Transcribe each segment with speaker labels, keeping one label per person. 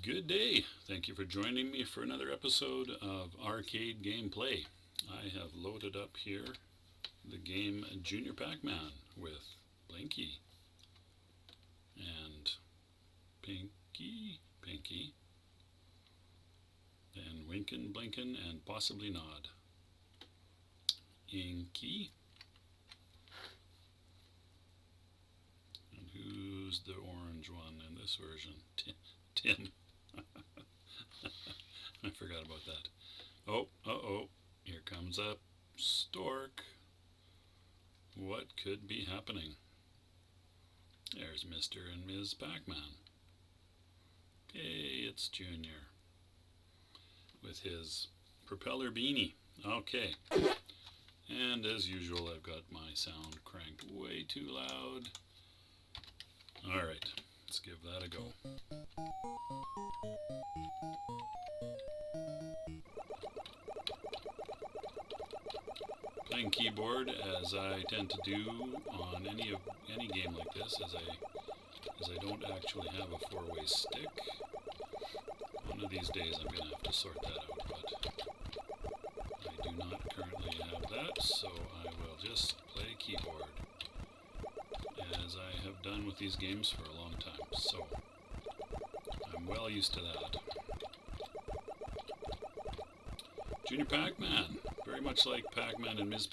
Speaker 1: Good day. Thank you for joining me for another episode of Arcade Gameplay. I have loaded up here the game Junior Pac-Man with Blinky and Pinky, and Winkin', Blinkin', and possibly Nod. Inky. And who's the orange one in this version? Tim. I forgot about that. Oh, here comes a stork. What could be happening? There's Mr. and Ms. Pac-Man. Hey, it's Junior with his propeller beanie. Okay. And as usual, I've got my sound cranked way too loud. Alright, let's give that a go. Playing keyboard, as I tend to do on any game like this, as I don't actually have a four-way stick. One of these days I'm going to have to sort that out, but I do not currently have that, so I will just play keyboard, as I have done with these games for a long time, so I'm well used to that. Junior Pac-Man, very much like Pac-Man and Ms.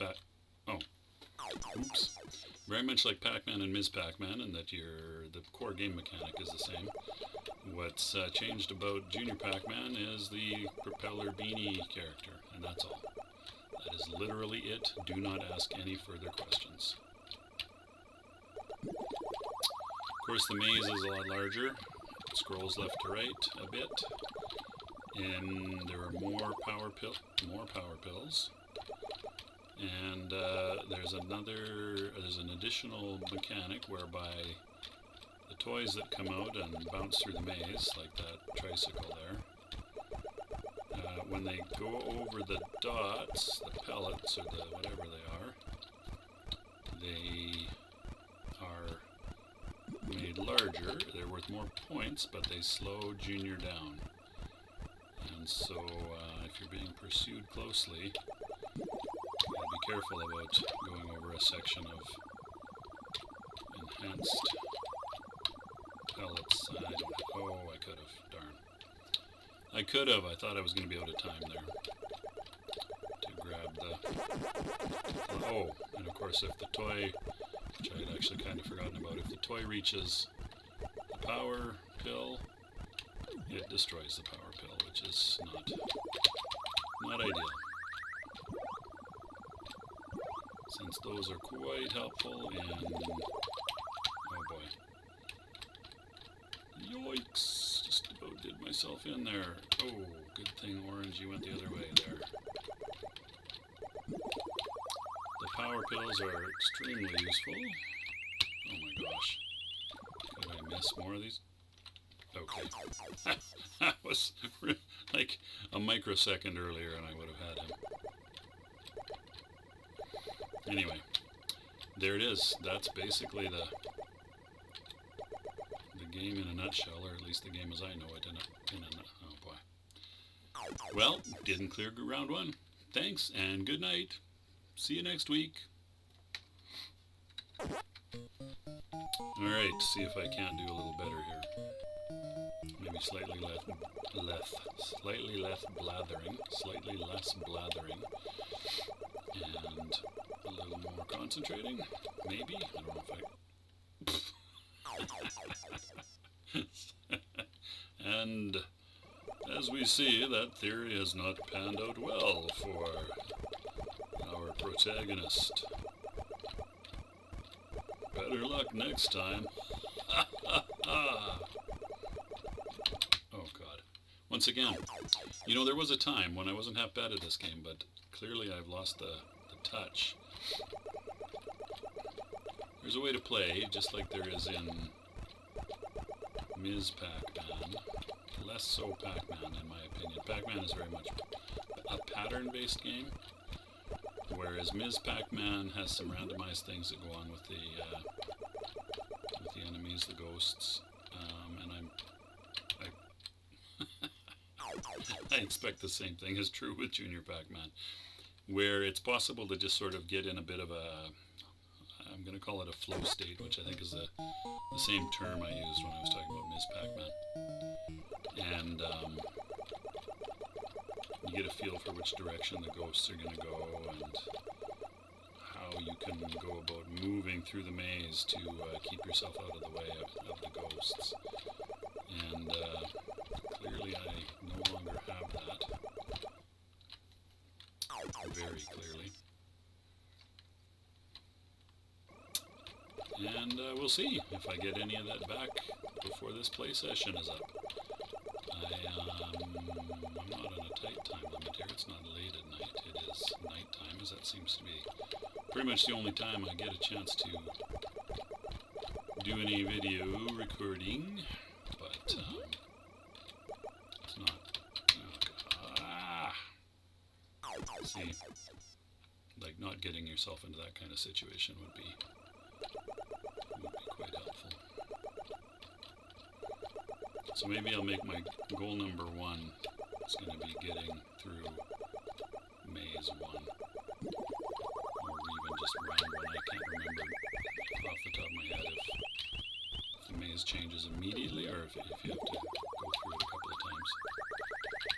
Speaker 1: Very much like Pac-Man and Ms. Pac-Man, in that the core game mechanic is the same. What's changed about Junior Pac-Man is the propeller beanie character, and that's all. That is literally it. Do not ask any further questions. Of course, the maze is a lot larger. It scrolls left to right a bit. And there are more power pills, and there's an additional mechanic whereby the toys that come out and bounce through the maze, like that tricycle there, when they go over the dots, the pellets or the whatever they are made larger. They're worth more points, but they slow Junior down. And so, if you're being pursued closely, be careful about going over a section of enhanced pellets. I could have. Darn. I could have. I thought I was going to be out of time there to grab the... Oh, and of course if the toy, which I had actually kind of forgotten about, if the toy reaches the power pill, it destroys the power pill, which is not ideal. Since those are quite helpful in... Oh boy. Yoinks! Just about did myself in there. Oh, good thing Orange, you went the other way there. The power pills are extremely useful. Oh my gosh. Could I miss more of these? Okay. That was like a microsecond earlier and I would have had him. Anyway, there it is. That's basically the game in a nutshell, or at least the game as I know it oh boy. Well, didn't clear round one. Thanks and good night. See you next week. Alright, see if I can't do a little better here. Maybe slightly less blathering, and a little more concentrating, maybe? I don't know if And as we see, that theory has not panned out well for our protagonist. Better luck next time. Oh God. Once again, there was a time when I wasn't half bad at this game, but clearly I've lost the touch. There's a way to play, just like there is in Ms. Pac-Man. Less so Pac-Man, in my opinion. Pac-Man is very much a pattern-based game, whereas Ms. Pac-Man has some randomized things that go on with the enemies, the ghosts, and I expect the same thing is true with Junior Pac-Man, where it's possible to just sort of get in a bit of a, I'm going to call it a flow state, which I think is the same term I used when I was talking about Ms. Pac-Man. And you get a feel for which direction the ghosts are going to go and how you can go about moving through the maze to keep yourself out of the way of the ghosts. And clearly I no longer have that. Very clearly. And we'll see if I get any of that back before this play session is up. I'm not on a tight time limit here. It's not late at night. It is nighttime, as that seems to be pretty much the only time I get a chance to do any video recording. But it's not. Oh, see, like not getting yourself into that kind of situation would be quite helpful. So maybe I'll make my goal number 1. It's going to be getting through maze 1. Or even just round 1. I can't remember off the top of my head if the maze changes immediately or if you have to go through it a couple of times.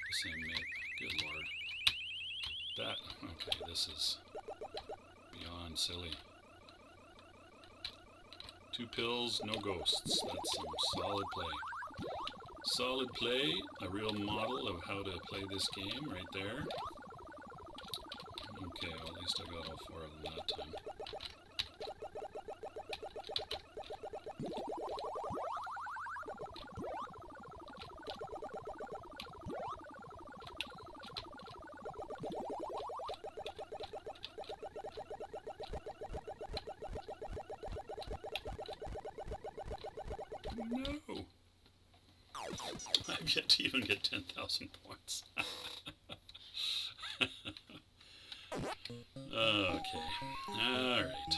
Speaker 1: The same maze. Good lord. That, okay, this is beyond silly. 2 pills, no ghosts. That's some solid play. Solid play, a real model of how to play this game right there. Okay, well, at least I got all 4 of them that time. No! I've yet to even get 10,000 points. Okay. Alright.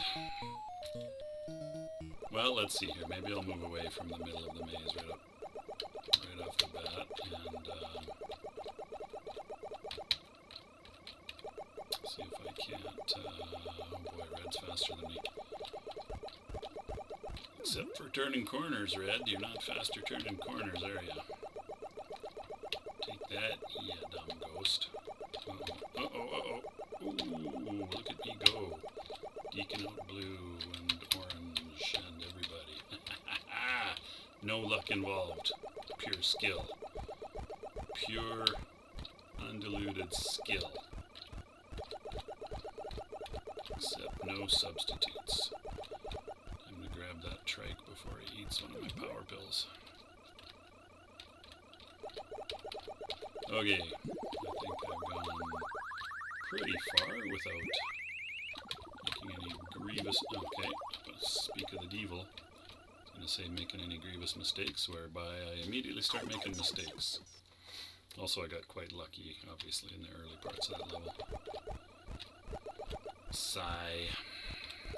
Speaker 1: Well, let's see here. Maybe I'll move away from the middle of the maze right off the bat. And see if I can't... oh boy, Red's faster than me. Except for turning corners, Red. You're not faster turning corners, are you? Take that, you dumb ghost. Uh-oh, uh-oh, uh-oh. Ooh, look at me go. Deacon out blue and orange and everybody. No luck involved. Pure skill. Pure, undiluted skill. Except no substitutes. I'm gonna grab that trike before he eats one of my power pills. Okay, I think I've gone pretty far without making any grievous... Okay, speak of the devil. I was going to say making any grievous mistakes, whereby I immediately start making mistakes. Also, I got quite lucky, obviously, in the early parts of that level. Sigh.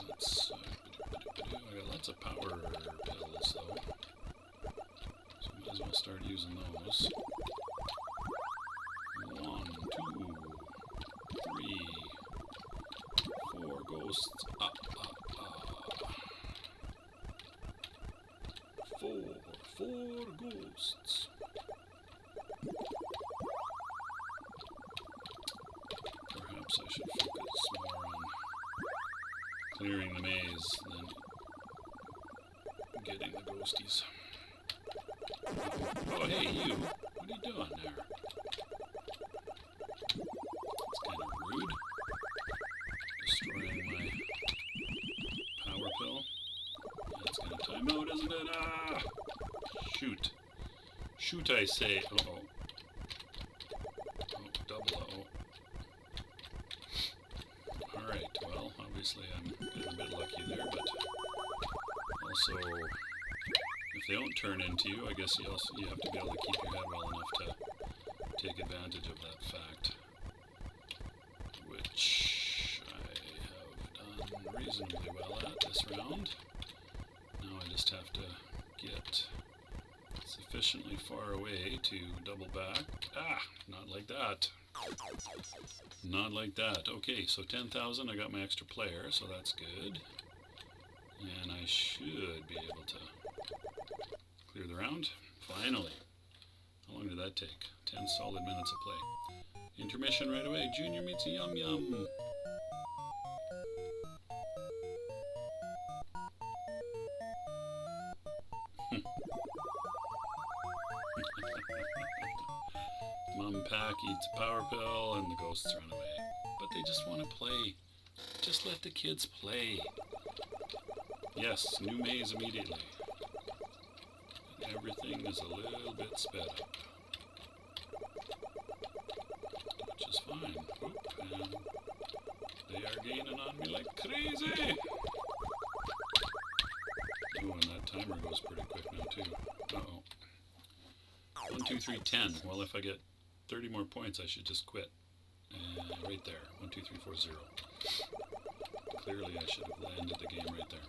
Speaker 1: Let's... I got lots of power pills, though. So might as well start using those. 1, 2, 3, 4 ghosts. Up, up, up. 4 ghosts. Perhaps I should focus more on clearing the maze than getting the ghosties. Oh, hey, you! What are you doing there? It's kind of rude. Destroying my power pill. That's gonna time out, isn't it? Ah! Shoot. Shoot, I say. Uh-oh. Oh, double uh-oh. Alright, well, obviously I'm getting a bit lucky there, but also, if they don't turn into you, I guess you have to be able to keep your head well enough to take advantage of that fact. Which I have done reasonably well at this round. Now I just have to get sufficiently far away to double back. Ah, not like that. Not like that. Okay, so 10,000, I got my extra player, so that's good. And I should be able to clear the round. Finally. How long did that take? 10 solid minutes of play. Intermission right away. Junior meets a Yum Yum. Mom Pack eats a power pill and the ghosts run away. But they just want to play. Just let the kids play. Yes, new maze immediately. And everything is a little bit sped up. Which is fine. Oop, and they are gaining on me like crazy. Oh, and that timer goes pretty quick now too. Uh-oh. 1, 2, 3, 10. Well, if I get 30 more points, I should just quit. Right there. 1, 2, 3, 4, 0. Clearly, I should have landed the game right there.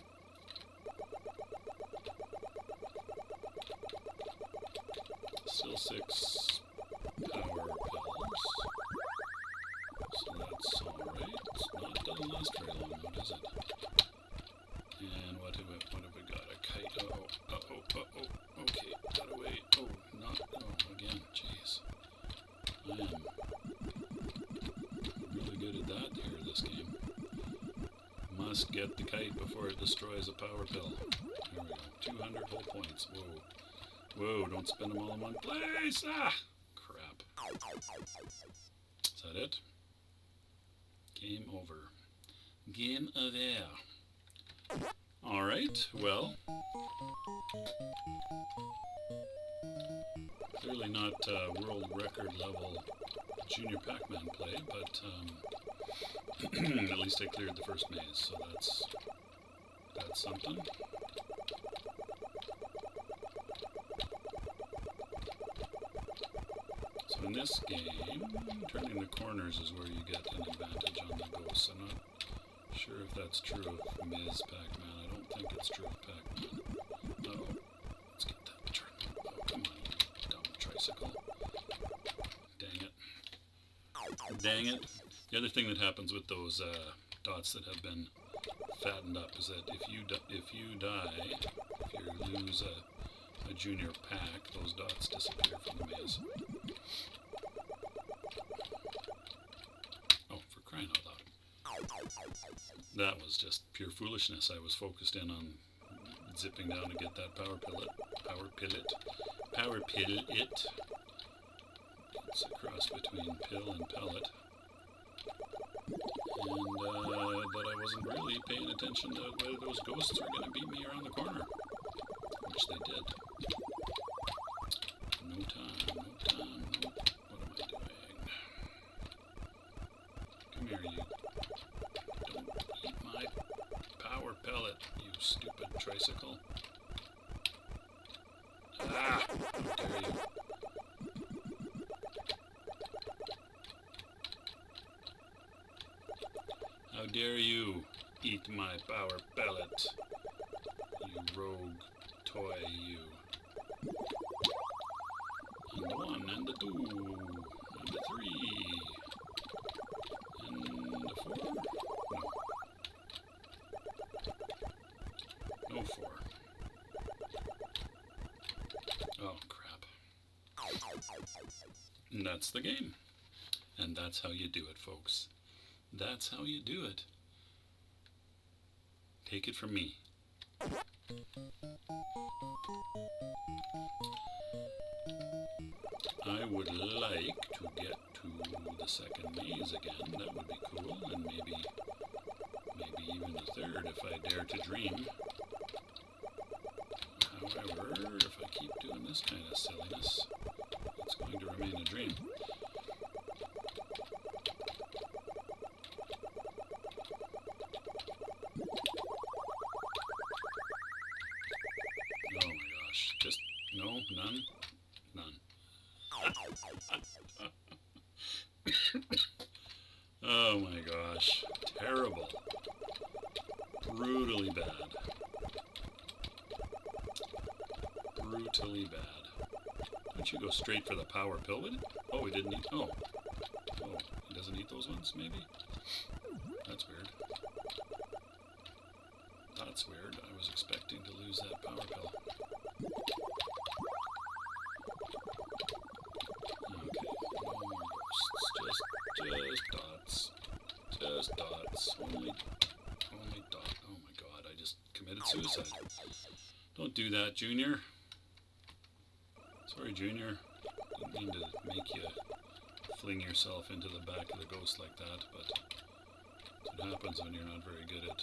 Speaker 1: Still 6 power pills. So that's alright. Doesn't last very long though, does it? And what have we got? A kite. Uh-oh. Okay, got away. Oh, again. Jeez. I am really good at that here, this game. Must get the kite before it destroys a power pill. There we go. 200 whole points. Whoa. Whoa, don't spend them all in one place! Ah! Crap. Is that it? Game over. Game over. Alright, well. Clearly not world record level junior Pac-Man play, but at least I cleared the first maze, so that's something. So in this game, turning the corners is where you get an advantage on the ghosts. I'm not sure if that's true of Ms. Pac-Man. I don't think it's true of Pac-Man. Uh-oh. Let's get that turn. Oh, come on, you dumb tricycle. Dang it. Dang it. The other thing that happens with those dots that have been fattened up is that if you lose a junior pack, those dots disappear from the maze. Oh, for crying out loud. That was just pure foolishness. I was focused in on zipping down to get that power pillet. It's a cross between pill and pellet. And that I wasn't really paying attention to whether those ghosts were going to beat me around the corner. Which they did. No time. What am I doing? Come here, you. Don't eat my power pellet, you stupid tricycle. Ah! How dare you. How dare you eat my power pellet, you rogue toy, you. And the 1, and the 2, and the 3, and the 4? No. No 4. Oh, crap. And that's the game. And that's how you do it, folks. That's how you do it. Take it from me. I would like to get to the second maze again. That would be cool, and maybe even the third if I dare to dream. However, if I keep doing this kind of silliness, it's going to remain a dream. Oh my gosh, just, no, none. Oh my gosh, terrible. Brutally bad. Brutally bad. Wouldn't you go straight for the power pill with it? Oh, he didn't eat. Oh, he doesn't eat those ones, maybe? That's weird. That's weird. I was expecting to lose that power pill. Okay, no more ghosts. Just dots. Just dots. Only dot. Oh my god, I just committed suicide. Don't do that, Junior. Sorry, Junior. Didn't mean to make you fling yourself into the back of the ghost like that, but that's what happens when you're not very good at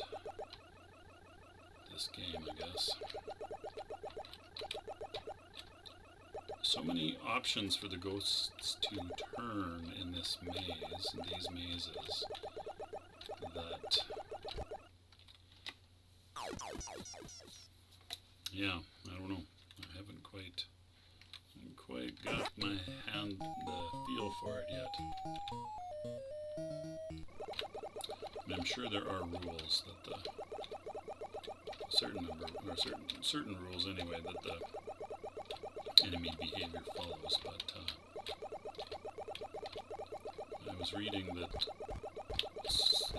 Speaker 1: this game, I guess. So many options for the ghosts to turn in this maze, in these mazes, that, yeah, I don't know. I haven't quite got my hand, the feel for it yet. And I'm sure there are rules that the certain number, or certain rules anyway, that the enemy behavior follows, but I was reading that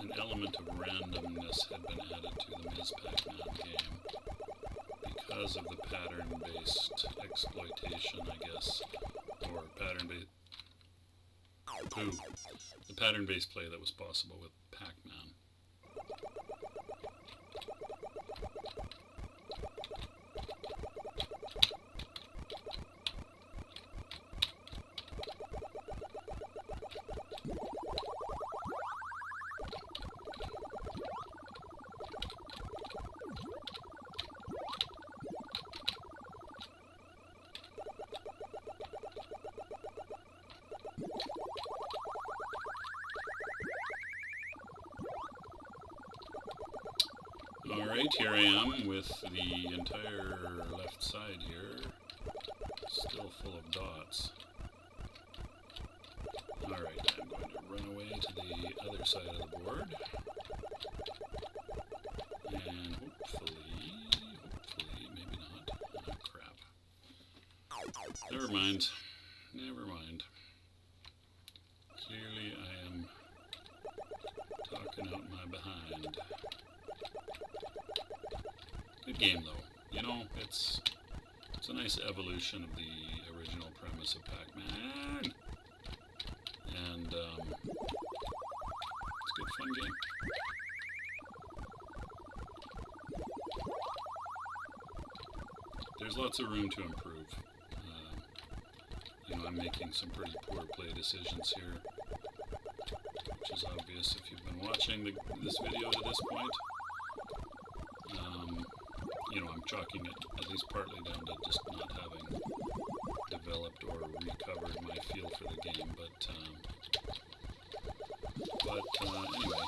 Speaker 1: an element of randomness had been added to the Ms. Pac-Man game because of the pattern-based exploitation, I guess, or pattern-based the pattern-based play that was possible with Pac-Man. Alright, here I am with the entire left side here still full of dots. Alright, I'm going to run away to the other side of the board. And hopefully, maybe not. Oh, crap. Never mind. Clearly I am talking out my behind. Good game though, you know, it's a nice evolution of the original premise of Pac-Man, and it's a good fun game. There's lots of room to improve. You know, I'm making some pretty poor play decisions here, which is obvious if you've been watching this video to this point. You know, I'm chalking it at least partly down to just not having developed or recovered my feel for the game, but anyway,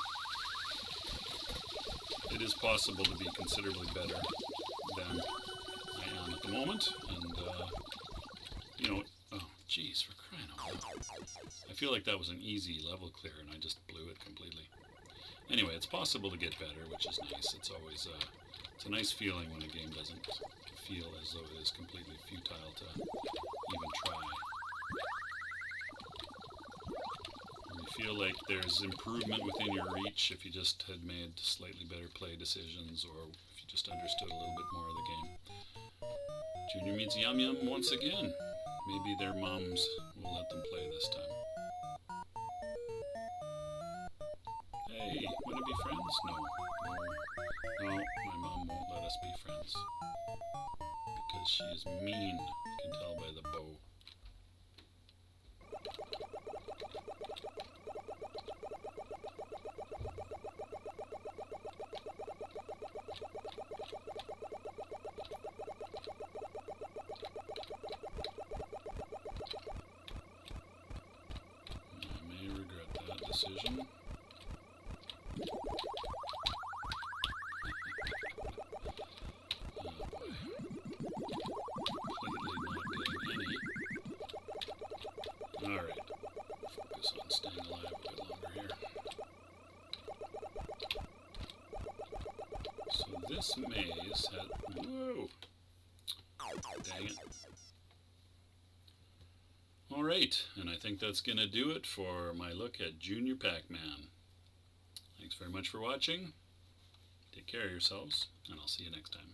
Speaker 1: it is possible to be considerably better than I am at the moment, and you know, oh jeez, for crying out loud. I feel like that was an easy level clear and I just blew it completely. Anyway, it's possible to get better, which is nice. It's always it's a nice feeling when a game doesn't feel as though it is completely futile to even try. You feel like there's improvement within your reach if you just had made slightly better play decisions, or if you just understood a little bit more of the game. Junior meets Yum Yum once again. Maybe their moms will let them play this time. Hey, wanna be friends? No, my mom won't let us be friends. Because she is mean, you can tell by the bow. I may regret that decision. Alright, focus on staying alive a bit longer here. So this maze had, whoa, dang it. Alright, and I think that's going to do it for my look at Junior Pac-Man. Thanks very much for watching. Take care of yourselves, and I'll see you next time.